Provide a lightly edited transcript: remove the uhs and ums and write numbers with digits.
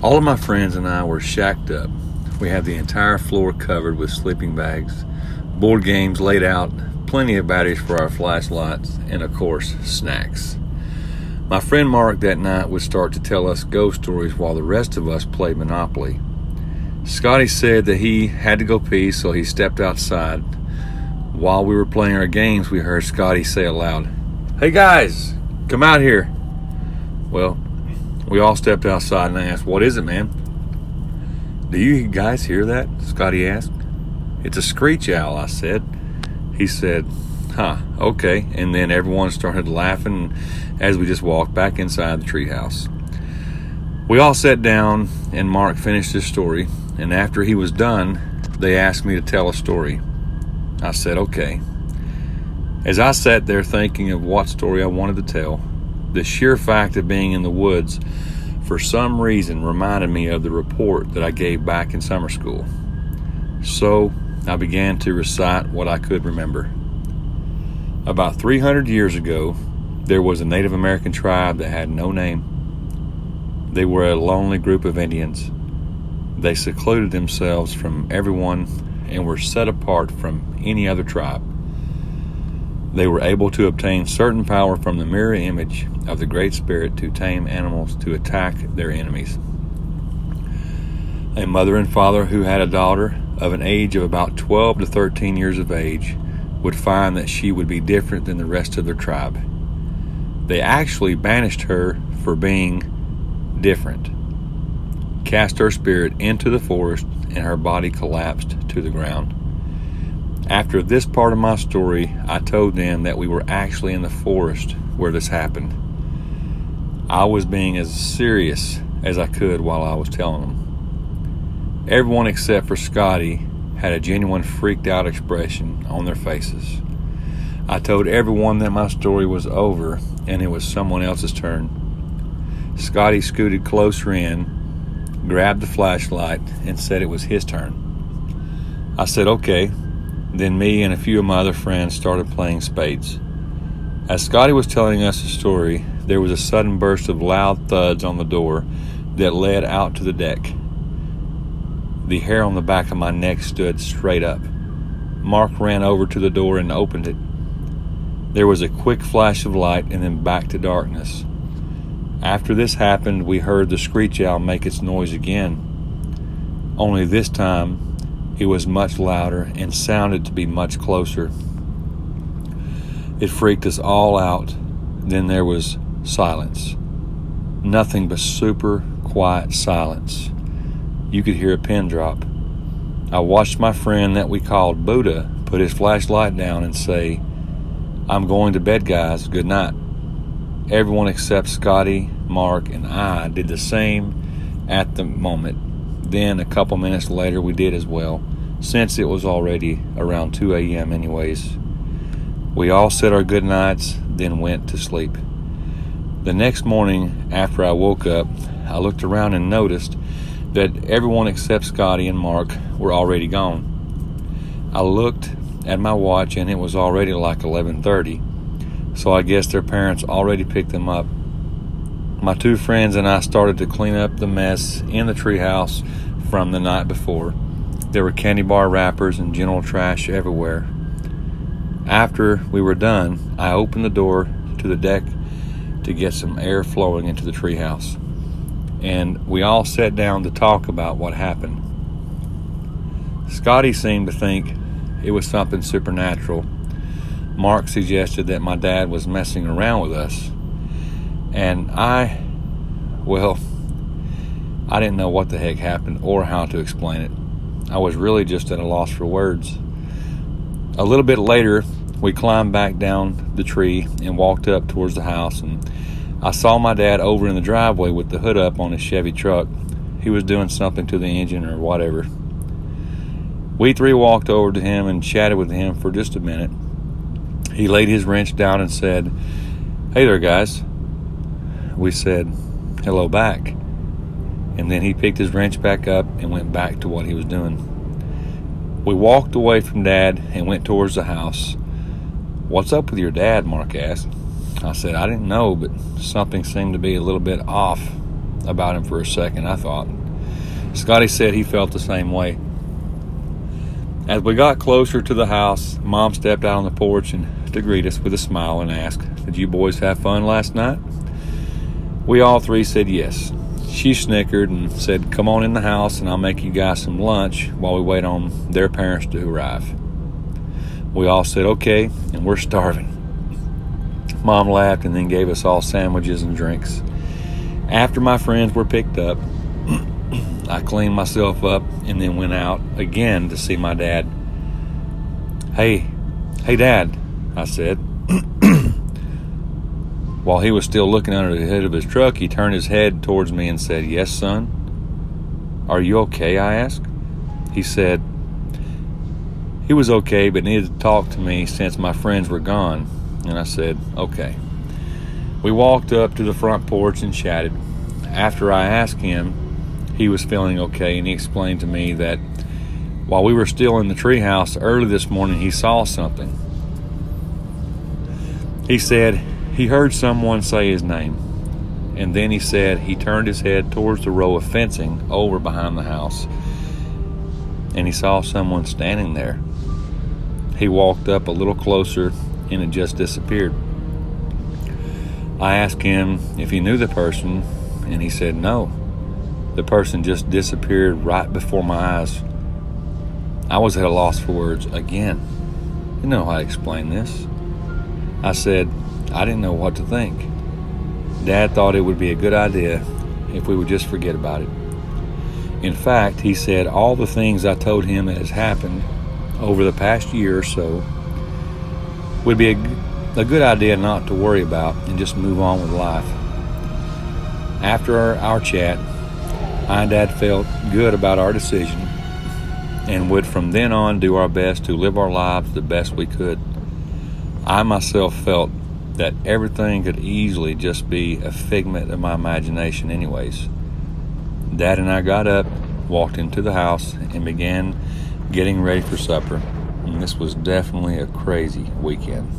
All of my friends and I were shacked up. We had the entire floor covered with sleeping bags, board games laid out, plenty of batteries for our flashlights, and of course, snacks. My friend Mark that night would start to tell us ghost stories while the rest of us played Monopoly. Scotty said that he had to go pee, so he stepped outside. While we were playing our games, we heard Scotty say aloud, "Hey guys, come out here." Well, we all stepped outside and I asked, "What is it, man?" "Do you guys hear that?" Scotty asked. "It's a screech owl," I said. He said, "Huh, okay." And then everyone started laughing as we just walked back inside the treehouse. We all sat down and Mark finished his story, and after he was done, they asked me to tell a story. I said, okay. As I sat there thinking of what story I wanted to tell, the sheer fact of being in the woods for some reason reminded me of the report that I gave back in summer school. So I began to recite what I could remember. About 300 years ago, there was a Native American tribe that had no name. They were a lonely group of Indians. They secluded themselves from everyone and were set apart from any other tribe. They were able to obtain certain power from the mirror image of the Great Spirit to tame animals to attack their enemies. A mother and father who had a daughter of an age of about 12 to 13 years of age would find that she would be different than the rest of their tribe. They actually banished her for being different, cast her spirit into the forest, and her body collapsed to the ground. After this part of my story, I told them that we were actually in the forest where this happened. I was being as serious as I could while I was telling them. Everyone except for Scotty had a genuine freaked out expression on their faces. I told everyone that my story was over and it was someone else's turn. Scotty scooted closer in, grabbed the flashlight, and said it was his turn. I said, okay. Then me and a few of my other friends started playing spades. As Scotty was telling us the story, there was a sudden burst of loud thuds on the door that led out to the deck. The hair on the back of my neck stood straight up. Mark ran over to the door and opened it. There was a quick flash of light and then back to darkness. After this happened, we heard the screech owl make its noise again. Only this time, it was much louder and sounded to be much closer. It freaked us all out. Then there was silence. Nothing but super quiet silence. You could hear a pin drop. I watched my friend that we called Buddha put his flashlight down and say, "I'm going to bed, guys. Good night." Everyone except Scotty, Mark, and I did the same at the moment. Then a couple minutes later we did as well, since it was already around 2 a.m. anyways. We all said our good nights, then went to sleep. The next morning, after I woke up, I looked around and noticed that everyone except Scotty and Mark were already gone. I looked at my watch and it was already like 11:30. So I guess their parents already picked them up. My two friends and I started to clean up the mess in the treehouse from the night before. There were candy bar wrappers and general trash everywhere. After we were done, I opened the door to the deck to get some air flowing into the treehouse. And we all sat down to talk about what happened. Scotty seemed to think it was something supernatural. Mark suggested that my dad was messing around with us. And I didn't know what the heck happened or how to explain it. I was really just at a loss for words. A little bit later, we climbed back down the tree and walked up towards the house, and I saw my dad over in the driveway with the hood up on his Chevy truck. He was doing something to the engine or whatever. We three walked over to him and chatted with him for just a minute. He laid his wrench down and said, "Hey there, guys." We said, "Hello back." And then he picked his wrench back up and went back to what he was doing. We walked away from Dad and went towards the house. "What's up with your dad?" Mark asked. I said, "I didn't know, but something seemed to be a little bit off." about him for a second, I thought. Scotty said he felt the same way. As we got closer to the house, Mom stepped out on the porch to greet us with a smile and asked, "Did you boys have fun last night?" We all three said yes. She snickered and said, "Come on in the house and I'll make you guys some lunch while we wait on their parents to arrive." We all said okay, and we're starving. Mom laughed and then gave us all sandwiches and drinks. After my friends were picked up, I cleaned myself up and then went out again to see my dad. Hey, Dad," I said. While he was still looking under the hood of his truck, he turned his head towards me and said, "Yes, son." "Are you okay?" I asked. He said he was okay, but needed to talk to me since my friends were gone. And I said, "Okay." We walked up to the front porch and chatted. After I asked him, he was feeling okay, and he explained to me that while we were still in the treehouse early this morning, he saw something. He said he heard someone say his name, and then he said he turned his head towards the row of fencing over behind the house, and he saw someone standing there. He walked up a little closer, and it just disappeared. I asked him if he knew the person, and he said no. The person just disappeared right before my eyes. I was at a loss for words again. Didn't know how to explain this. I said I didn't know what to think. Dad thought it would be a good idea if we would just forget about it. In fact, he said all the things I told him that has happened over the past year or so would be a good idea not to worry about and just move on with life. After our chat, I and Dad felt good about our decision and would from then on do our best to live our lives the best we could. I myself felt that everything could easily just be a figment of my imagination anyways. Dad and I got up, walked into the house, and began getting ready for supper. And this was definitely a crazy weekend.